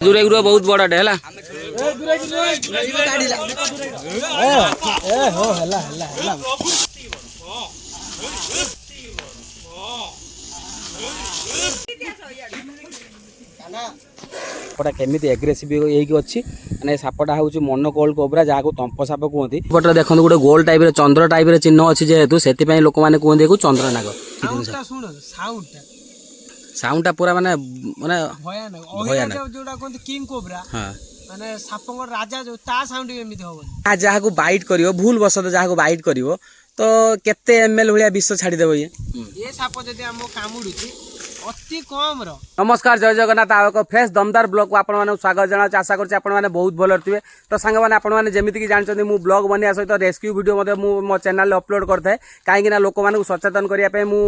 दूरे गुरु बहुत बड़ा डे हला सापटा केमी एग्रेसिव अच्छी माने सापटा हूँ मनकोल कोबरा जहाँ को तंप साप कहते पटे देखो गोटे गोल टाइप चंद्र टाइप चिन्ह अच्छी जेहेतु से लोक मैंने कहते चंद्रनाग साउंडटा पूरा माने माने भयानक जोडा कोन किंग कोबरा हां माने सापंग राजा जो ता साउंड एमिति होबो आ जहा को बाइट करियो भूल बसत जहा को बाइट करियो तो केते एमएल भलिया विष छाडी देबो ये साप जदी हम कामुडुची अति कम रो। नमस्कार जय जगन्नाथ आ एक फ्रेश दमदार ब्लॉग को आपण माने स्वागत जणाउछ आशा करछि आपण माने बहुत भलो रथिबे। तो संग माने आपण माने जेमिति कि जानछन्ती मु ब्लॉग बनिया सहित रेस्क्यू वीडियो मते मु मो चैनल ले अपलोड करथाय काहे कि ना लोक माने सचेतन करिया पे मु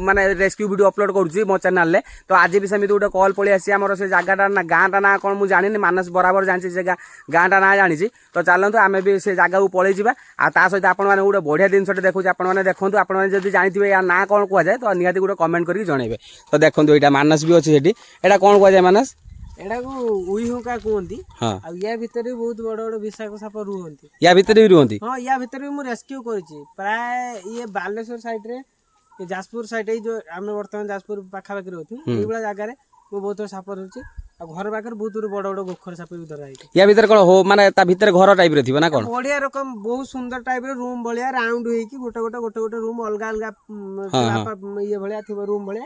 माने रेस्क्यू वीडियो अपलोड करूछि मो चैनल ले। तो आज भी समिति उडे कॉल पळि आसी हमर से जागाटा ना गाँटा ना कोन मु जानिनी मानस बराबर जानछि से गाँटा ना जानिछि। तो चलंतु आमे भी से जागा को पळै जिबा आ ता सहित आपण माने उडे बढ़िया दिनसटे देखुछि आपण माने देखंतु आपण माने जदि जानिथिबे या ना कोन कुआ जाय तो निहाती गुडे कमेंट करके जणेबे। तो देखंतु एटा मानस भी अछि सेठी एटा कोन कुआ जाय मानस एडा को उई हुका कोंती आ या भीतर भी बहुत बड़ बड़ विषाक साप रुहंती या भीतर भी रुहंती हां या भीतर भी मु रेस्क्यू करिछि प्राय ये बालेश्वर साइड रे ये जाजपुर साइड जो हम वर्तमान जाजपुर पाखा पाखि रहथि एई बडा जागा रे मु बहुत साप रहछि आ घर पाखर बहुत बड़ बड़ गोखर साप भी धरा आइछि। या भीतर कोन हो माने ता भीतर घर टाइप रे थिबो ना कोन बढ़िया रकम बहुत सुंदर टाइप रे रूम भलिया राउंड होई कि गोटे रूम अलगा अलगा ये भलिया थिबो रूम भलिया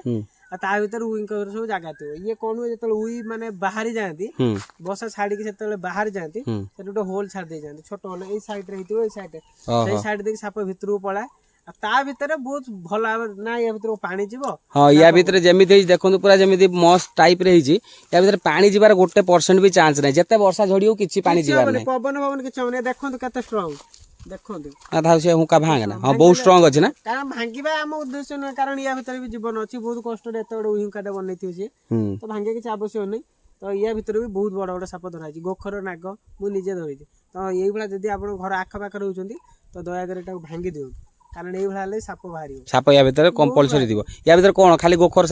ता भीतर उई सब जगह थी ये कौन हुए जो उई माने बाहरी जाती बसा छाड़ी से बाहर जाती गोटे होल छाड़ दे जाती छोट होल ये साइड रे सही साइड दे साप भितर पलाए ता भीतर बहुत भल ना या भीतर पानी जीवो हां या भीतर जेमिति देखो पूरा जेमिति मस्त टाइप रे हिची या भीतर पानी जीवार 1% भी चांस नै जते वर्षा झड़ियो किछि पानी जीवार नै पवन किछ नै देखो केते स्ट्रांग देखंतु आ था से हुका भांग ना हां बहुत स्ट्रांग अछि ना कारण भांगीबा हम उद्देश्य न कारण या भीतर भी जीवन अछि बहुत कष्ट रे एते बड़ हुकाटा बनैथि छै तो भांगे किछ आवश्यक नै। तो या भीतर भी बहुत बड़ बड़ साप धरा छै गोखर नाग मु निजे धरि तो एई भला जदी आपण घर आखा पाखा रहउछंती तो दया करे एटा भांगी दियो कारण एई भला ले साप बाहरियो साप या भीतर कंपलसरी दिबो या भीतर कोन खाली गोखर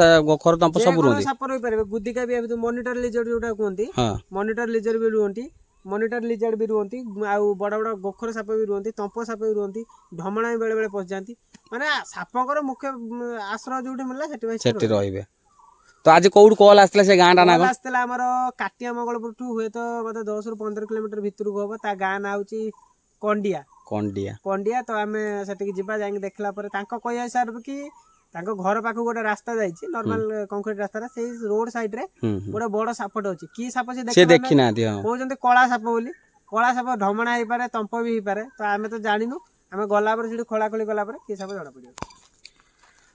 तंप सब रुहंती साप रहि परबे गुद्दिका भी या भीतर मॉनिटर लिजर्ड जोटा कोंती मॉनिटर लिजर्ड भी रुहंती मॉनिटर लिजर्ड भी रुहंती आ बड़ बड़ गोखर साप भी रुहंती तंप साप भी रुहंती ढमणा बेले बेले पस जांती माने सापकर मुख्य आश्रय जोटी मिलला सेठी रहिबे। तो आज कोड कॉल आस्तला से गाँटा ना आस्तला हमर काटिया मंगलपुर टू हुए तो मते 10 रु 15 किलोमीटर भितर को होबो ता गाँ ना होची कंडिया कंडिया कंडिया। तो आमे सेठी जिबा जाई देखला पर तांको कोइ हिसाब कि तांको घर पाखु गोटे रास्ता जाईछि नॉर्मल कंक्रीट रास्ता रे सेही रोड साइड रे गोटे बड़ सापट अछि की साप से देखि ना दियो कहउजंते कळा साप बोली कळा साप ढमणा हे पारे तंप भी हे पारे तो आमे तो जानिनु आमे गला पर सिडी खोला खोली गला पर की साप जडा पडियो।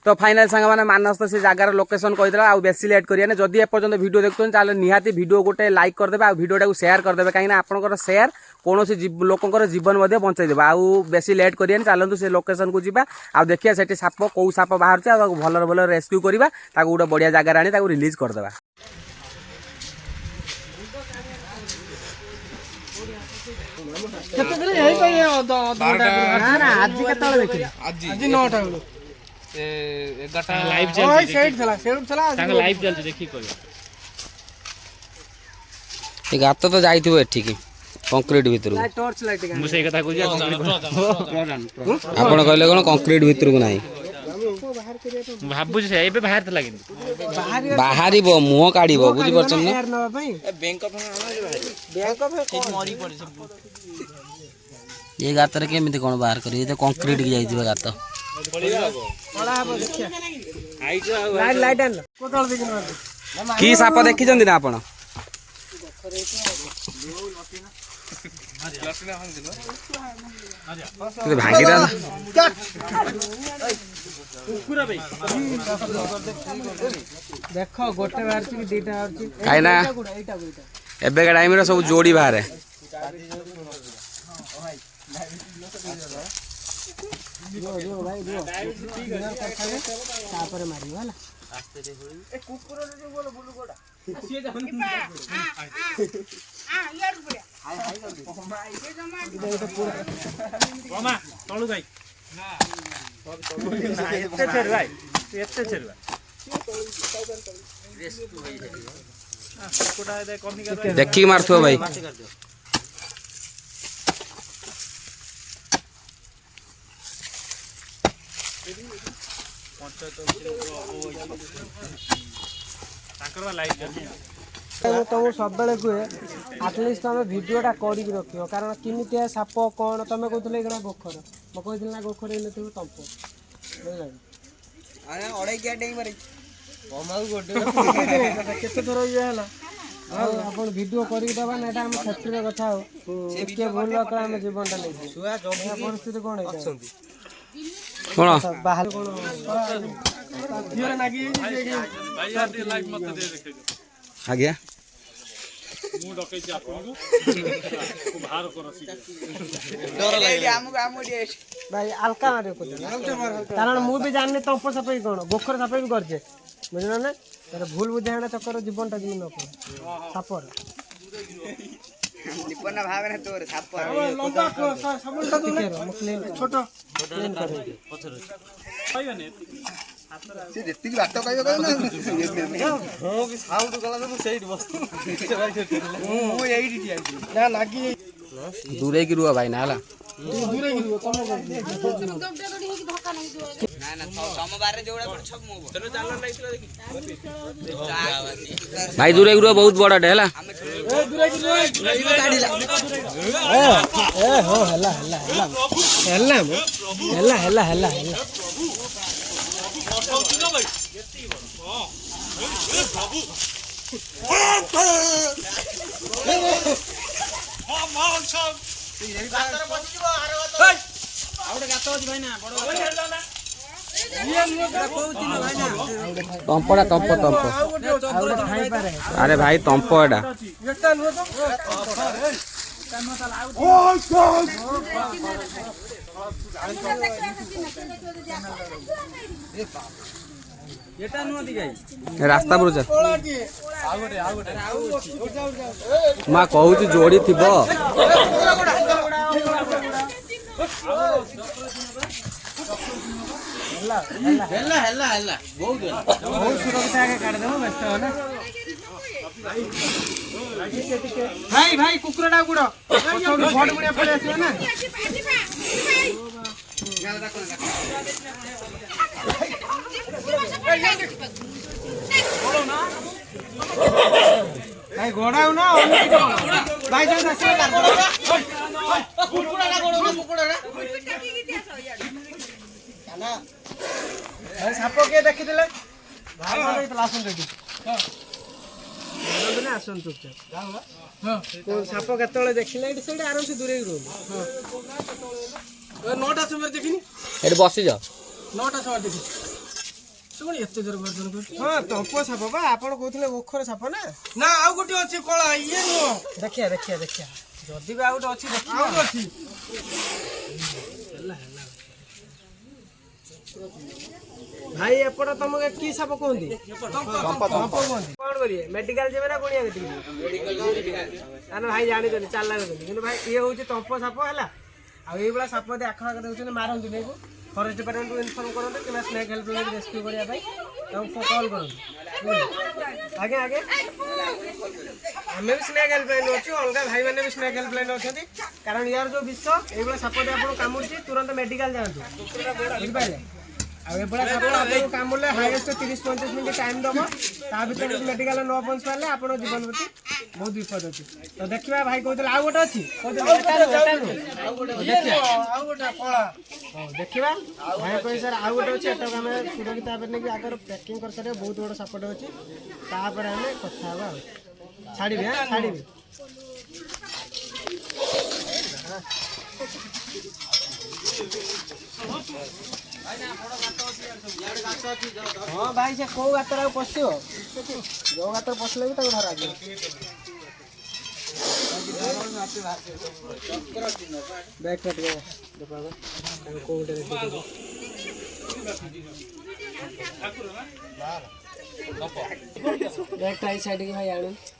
तो फाइनल सांग माने मानस तो से जगार लोकेशन कहिदला आ बेसी लेट करिया ने जदी ए पर्यंत वीडियो देखथोन ताले निहाती वीडियो गोटे लाइक कर देबे आ वीडियोटा को शेयर कर देबे काहे ना आपनकर शेयर कोनोसी लोकंकर जीवन मध्ये बंचाई देबा आ बेसी लेट करिया ने चलंतु से लोकेशन को जिबा आ देखिया सेठी साप को साप बाहर छ आ भलर भलर रेस्क्यू करबा ताको गोटे बढ़िया जगह रानी ताको रिलीज कर देबा। केते दिन हेई पय ना आज केतले देखि आज 9 टा ए 11टा लाइव चल ओय सेट चला तांग लाइव चल देखि कोइ ए गात तो जाइथिबो एठी की कंक्रीट भीतर टॉर्च लाइट मु सेई कथा कहू आपण कहले कोन कंक्रीट भीतर को नाही भाबु से एबे बाहर त लागिन बाहरीबो मुह काढीबो बुझि परछन ना बैंक ऑफ मरी पड़े ये गात रे केमिति कोन बाहर करी ए तो कंक्रीट की जाइथिबो गात बड़ा हबो देखिया लाइट लाइट आन कोतल देखिन की साप देखि जंदी ना आपण भागीरा देखो गोटे बाहर छी दीटा बाहर छी काई ना एबे का टाइम रे सब जोड़ी बाहर है जो भाई जो तापर मारियो हला आस्ते रे होई ए कुकुर रे जो बोल बुलु गोडा सिए जान यार बुया हाय हाय जल्दी ये जमा ये तो पूरा मामा तळु भाई ना एते छेर भाई एते छेर भाई रेस्क्यू होई जाई देखिए मारथो भाई तुमको सब बेले कहे आटलिस्ट तुम भिडटा कर रख कारण केमितिया साप कौन तुम कहते ये गोखर मुझे ना गोखर ये तंप केते थर ये है आप भिड करवा ना आम फैक्ट्री कथा हो भूल आम जीवनटा नहीं परिस्थिति कौन कौन बाहर कौन आज्ञा भाई अलका मारे कारण मुझे जानी तंप साप कौन गोखर साप भी करजे बुझल ना तेरे भूल बुझाणा चक्कर जीवनटा जी न सापर छोट दूरे की रुआ भाई ना हला भाई दूरे की रुआ बहुत बड़ा है तंपड़ा तंप तंप अरे भाई तंप एटा रास्ता पर माँ कहूँ जोड़ी थी भाई भाई कुकुरटा गुड़ भट बुढ़िया पड़े आसो ना भाई घोड़ा ना भाई साप किए देखी आसन चुपचाप साप के देखिले आराम से दूरे नौटा समय देखनी बसी जाओ नौटा समय देखी हाँ तंप साप बा आप कहते गोखर साप ना ना आउ गोटे अच्छी कला ये नुह देखिया देखिया देखिया जदि भी आउ गोटे अच्छी भाई एपट तुमको कि साप कहते कौन करिए मेडिकल जीवे ना गुणिया भाई जानी चाला कि भाई ये हूँ तंप साप है आईभा साप यदि आखपाख देखते मारती नहीं फरेस्ट डिपार्टमेंट को इनफर्म करेंगे कि स्नेक हेल्पलाइन रेस्क्यू करने कल करें आगे आगे आम भी स्नेक हेल्पलाइन अच्छे अलग भाई मैंने भी स्नेक हेल्पलाइन अच्छा कारण यार जो विष ये साप आप कामुड़ी तुरंत मेडिकल जातु बुझिपारे आभा साप कामुड़े हाइएस्ट 30-35 मिनट टाइम दब ता भर मेडिकल न पहुँच पारे आप जीवन प्रति बहुत विपद अच्छी तो देखा भाई कहते आउ गोटे अच्छी देखा भाई कह सर आउ गोटे अच्छे एटक आम सुरक्षित भाव नहीं आगे पैकिंग कर सारे बहुत बड़ा सापट अच्छी तापर आम कथा छाड़ी हाँ छाड़ी हाँ भाई से कौ गातर पशि जो गातर पशले भी धरा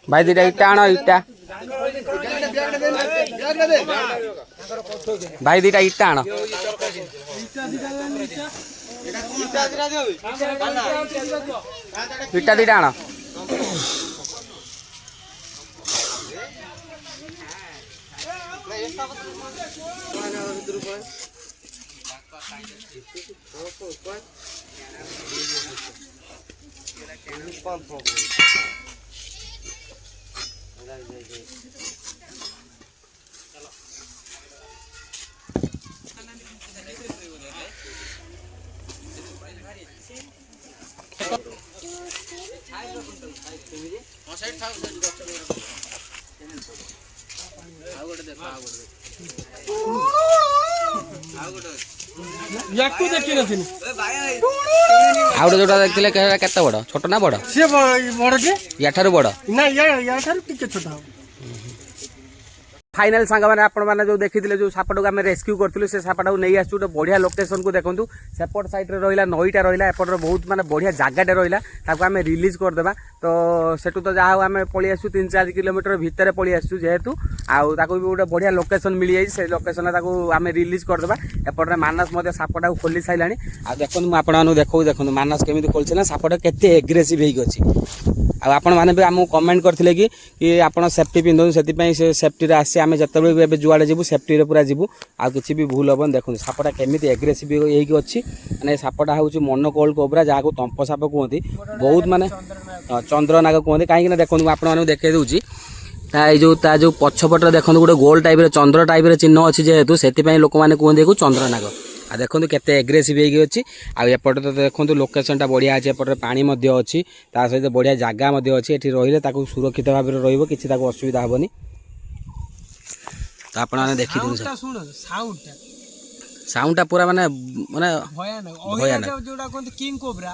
भाई दीटा इटा आण इटा भाई दीटा इटा आण इटा दीटा आण ୟାକୁ ଦେଖିନଥିଲି ଆଉ ଗୋଟେ ଯୋଉଟା ଦେଖିଥିଲେ କେତେ ବଡ ଛୋଟ ନା ବଡ ସେ ବଡଟେ ୟାଠାରୁ ବଡ ନା ୟାଠାରୁ ଟିକେ ଛୋଟ ହବ। फाइनाल सांग मैंने आपण मैंने जो देखी जो सापटा को आम रेस्क्यू करूँ से सापटा को नहीं आसू गोटे बढ़िया लोकेशन को देखूँ सेपट साइड रहा नईटा रहा एपटर बहुत माने बढ़िया जगटे रहा आम रिलीज करदे तो सेठू तो जहाँ आम पलि आसू 3-4 किलोमीटर भितर पलि आसू जेहेतु आउ भी गोटे बढ़िया लोकेशन मिल जाए से लोकेशन आम रिलीज करदे एपटे मानस सापटा को खोली सारा आ देखो मुझे देखो देखो मानस केमी खोलছে ना सापटा केते एग्रेसिव होगी आपण मैंने भी आमको कमेंट करते कि आपड़ सेफ्टी पिंधु से सेफ्टी आसी आम जिते जुआड़े जीवु सेफ्टी पूरा जीवु आ किसी भी भूल हेन देखो सापटा केमी एग्रेसिव होगी मैंने सापटा हूँ मोनोकोल कोबरा जहाँ को तंप साप कहते बहुत माने चंद्रनाग कहते कहीं देखो आपको देखा दूसरी जो पछपटे देखो गोटे गोल टाइप चंद्र टाइप चिन्ह अच्छी जेहेतु से लोक मैंने कहते चंद्रनाग आ देखो केते एग्रेसिव होगी आउटे तो देखो लोकेशनटा बढ़िया अच्छे एपटे पानी अच्छी सहित बढ़िया जगह अच्छी ये रही सुरक्षित भाव में रही असुविधा हेनी तो आप देखी साउंडटा पूरा माने माने भयानक जोटा कहते किंग कोबरा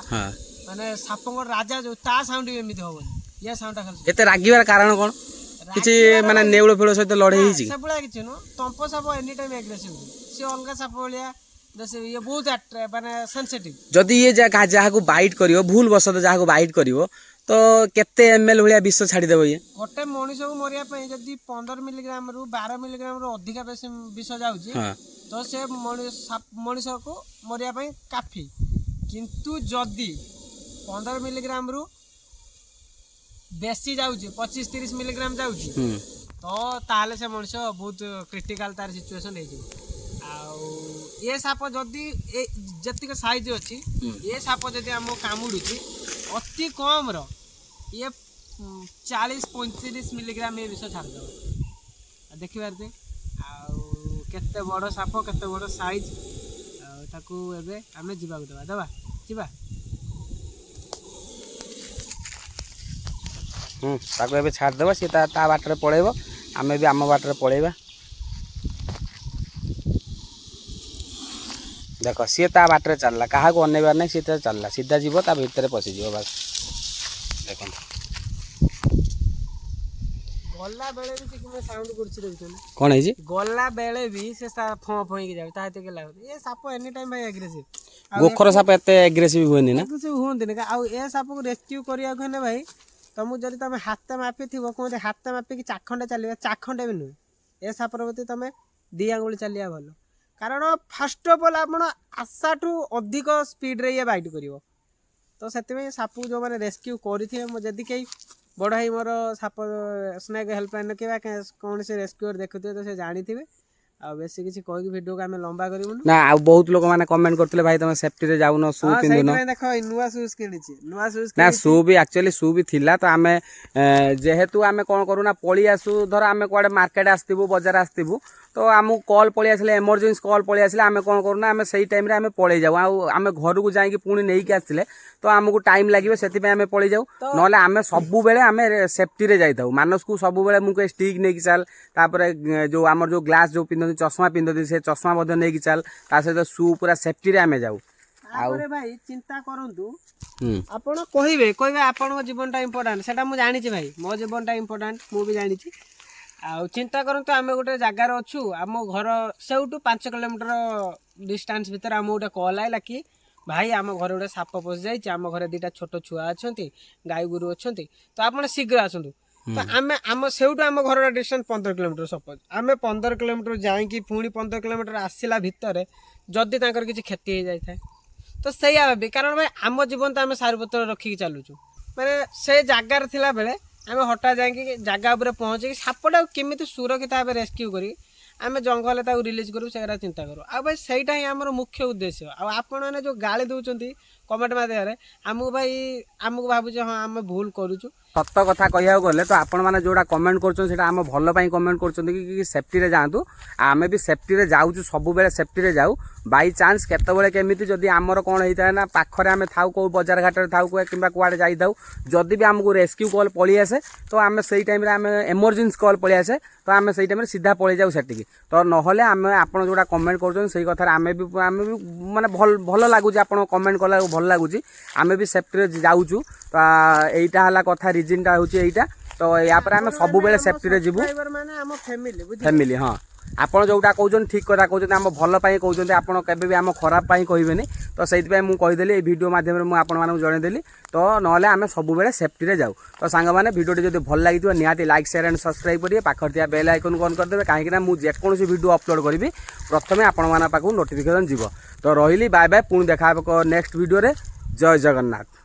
माने सापंग राजा जो ता साउंड एमिति होबनी या साउंडटा खाली एते रागिबार कारण कोन किछि माने नेउळ फेळ सहित लड़े हिछि से बुला किछि नो तंप साप एनी टाइम एग्रेसिव से अलगा साप भलिया जैसे ये बहुत माने सेंसिटिव जदि ये जहाँ को बाइट करियो भूल बसत जहाँ को बाइट करियो तो केते एमएल भलिया विष छाड़ी देबो ये गोटे मनुष्य को मरिया पई जदि 15 मिलीग्राम रु 12 मिलीग्राम रु अधिक विष जाउची तो से मनुष्य को मरिया पई काफी किंतु जदि 15 मिलीग्राम रु बेसी जाउची 25-30 मिलीग्राम जाउची तो ताले से मनुष्य बहुत क्रिटिकल तार सिचुएशन हे जी ये साप जदि जतिक साइज अच्छी ये साप जदि आम कामुड़ी अति कम ये 40-35 मिलीग्राम ये विष छाड़देव देखी पारते आते बड़ साप केते बड़ साइज आम जावाक देवा देवा जीवा ताको छाड़देव सी बाटर पलैब आम भी आम बाटर पलैबा देख सी ता बाटर चलला क्या अनेबार नहीं सी चलला सीधा जीव ता भितर पशिज बस देख गला बेले भी से साउंड करछि देखछन कोन है जी गला बेले भी से फं फंकी जाय ताते के लागत ये साप एनी टाइम भाई एग्रेसिव गोखर साप एते एग्रेसिव होनी ना एग्रेसिव होंदी ना आ ए साप को रेस्क्यू करिया घने भाई तुम जदि तुम हाथ मापी थी कहते हाथ मापी कि चाखंडे चलिए चाखंडे भी नुहे ए सापर प्रति तुम 2 आंगुली चलिया भल कारण फास्ट अफ ऑल आप आशाठू अधिक स्पीड रे ये बाइट करिवो तो से साप जो मैंने रेस्क्यू करेंगे जदि कहीं बड़ भाई मोर साप स्नेक हेल्पलाइन कि कौन से रेस्क्यूअर देखुए तो से जानी थे आ बेसी किसी कहि वीडियो को आमे लंबा करिवनु ना आ बहुत लोग माने कमेंट करथिले भाई तुम सेफ्टी रे जाउनो शू पिंदुनो हां देखो नुवा शूज किनिछि नुवा शूज ना शू भी एक्चुअली शू भी थिला तो आमे जेहेतु आमे कोन करूना पळी आसु धर आमे कोडे मार्केट आस्तिबु बाजार आस्तिबु तो आमु कॉल पळी आसले इमरजेंसी कॉल पळी आसले आमे कोन करूना आमे सही टाइम रे आमे पळी जाऊ आ आमे घर को जाई कि पुणी नेई के आसले तो आमको टाइम लागिवो सेति पे आमे पळी जाऊ नले आमे सबु बेले आमे सेफ्टी रे जाई थाउ मानस को सबु बेले मुके स्टिक नै कि चल तापरे जो हमर जो ग्लास जो पिंदो चश्मा पिंदो से चश्मा बदल नै कि चल ता से शू पूरा सेफ्टी रे आमे जाऊ आरे भाई चिंता करंतु आपण कहिबे आपण जीवन टा इंपोर्टेंट सेटा मु जानि छी भाई मो जीवन टा इंपोर्टेंट मु भी जानि छी आ चिंता करंतु आमे गोटे जगार अछु आम घर सेउटू 5 किलोमीटर डिस्टेंस भीतर आम गोटे कॉल आइला कि भाई आम घर गोटे साप पशि जाइए आम घर 2टा छोट छुआ अच्छा गाई गोरु अच्छा तो आप शीघ्र आसतु तो आम आम सेउटू आम घर डिस्टेंस 15 किलोमीटर सपोज आम 15 किलोमीटर जाइए पुणी 15 किलोमीटर आसला भितर जदि तांकर किसी क्षति हो जाए तो सही भावी कारण भाई आम जीवन तो आम सारपत्र रखिकी चलुचु माने से जगार थिला बेले ଆମେ ହଠାତ୍ ଯାଇକି ଜାଗା ଉପରେ ପହଞ୍ଚିକି ସାପଟାକୁ କେମିତି ସୁରକ୍ଷିତ ଭାବେ ରେସ୍କ୍ୟୁ କରି ଆମେ ଜଙ୍ଗଲରେ ତାକୁ ରିଲିଜ୍ କରିବୁ ସେଗୁଡ଼ା ଚିନ୍ତା କରୁ। ଆଉ ଭାଇ ସେଇଟା ହିଁ ଆମର ମୁଖ୍ୟ ଉଦ୍ଦେଶ୍ୟ। ଆଉ ଆପଣମାନେ ଯେଉଁ ଗାଳି ଦେଉଛନ୍ତି କମେଣ୍ଟ ମାଧ୍ୟମରେ ଆମକୁ ଭାବୁଛି ହଁ ଆମେ ଭୁଲ କରୁଛୁ। ସତ କଥା କହିବାକୁ ଗଲେ ତ ଆପଣମାନେ ଯେଉଁଟା କମେଣ୍ଟ କରୁଛନ୍ତି ସେଇଟା ଆମ ଭଲ ପାଇଁ କମେଣ୍ଟ କରୁଛନ୍ତି କି ସେଫ୍ଟିରେ ଯାଆନ୍ତୁ। ଆମେ ବି ସେଫ୍ଟିରେ ଯାଉଛୁ, ସବୁବେଳେ ସେଫ୍ଟିରେ ଯାଉ। ବାଇ ଚାନ୍ସ କେତେବେଳେ କେମିତି ଯଦି ଆମର କ'ଣ ହେଇଥାଏ ନା ପାଖରେ ଆମେ ଥାଉ, କେଉଁ ବଜାର ଘାଟରେ ଥାଉ କିମ୍ବା କୁଆଡ଼େ ଯାଇଥାଉ, ଯଦି ବି ଆମକୁ ରେସ୍କ୍ୟୁ କଲ୍ ପଳେଇ ଆସେ ତ ଆମେ ସେଇ ଟାଇମ୍ରେ ଆମେ ଏମର୍ଜେନ୍ସି କଲ୍ ପଳେଇ ଆସେ ତ ଆମେ ସେଇ ଟାଇମ୍ରେ ସିଧା ପଳେଇ ଯାଉ ସେଠିକି। ତ ନହେଲେ ଆମେ ଆପଣ ଯେଉଁଟା କମେଣ୍ଟ କରୁଛନ୍ତି ସେଇ କଥାରେ ଆମେ ବି ମାନେ ଭଲ ଲାଗୁଛି, ଆପଣ କମେଣ୍ଟ କଲାକୁ ଭଲ ଲାଗୁଛି। ଆମେ ବି ସେଫ୍ଟିରେ ଯାଉଛୁ। ତ ଏଇଟା ହେଲା କଥା, ରିଜିନ୍ଟା ହେଉଛି ଏଇଟା। ତ ୟା ପରେ ଆମେ ସବୁବେଳେ ସେଫ୍ଟିରେ ଯିବୁ। ମାନେ ଆମ ଫ୍ୟାମିଲି ହଁ, ଆପଣ ଯେଉଁଟା କହୁଛନ୍ତି ଠିକ୍ କଥା କହୁଛନ୍ତି, ଆମ ଭଲ ପାଇଁ କହୁଛନ୍ତି, ଆପଣ କେବେ ବି ଆମ ଖରାପ ପାଇଁ କହିବେନି। ତ ସେଇଥିପାଇଁ ମୁଁ କହିଦେଲି, ଏଇ ଭିଡ଼ିଓ ମାଧ୍ୟମରେ ମୁଁ ଆପଣମାନଙ୍କୁ ଜଣେଇଦେଲି। ତ ନହେଲେ ଆମେ ସବୁବେଳେ ସେଫ୍ଟିରେ ଯାଉ। ତ ସାଙ୍ଗମାନେ ଭିଡ଼ିଓଟି ଯଦି ଭଲ ଲାଗିଥିବ ନିହାତି ଲାଇକ୍ ସେୟାର ଆଣ୍ଡ ସବସ୍କ୍ରାଇବ୍ କରିବେ, ପାଖରେ ଥିବା ବେଲ୍ ଆଇକନ୍କୁ ଅନ୍ କରିଦେବେ, କାହିଁକିନା ମୁଁ ଯେକୌଣସି ଭିଡ଼ିଓ ଅପଲୋଡ଼ କରିବି ପ୍ରଥମେ ଆପଣମାନଙ୍କ ପାଖକୁ ନୋଟିଫିକେସନ୍ ଯିବ। ତ ରହିଲି, ବାଏ ବାଏ, ପୁଣି ଦେଖା ହେବ ନେକ୍ସଟ ଭିଡ଼ିଓରେ। ଜୟ ଜଗନ୍ନାଥ।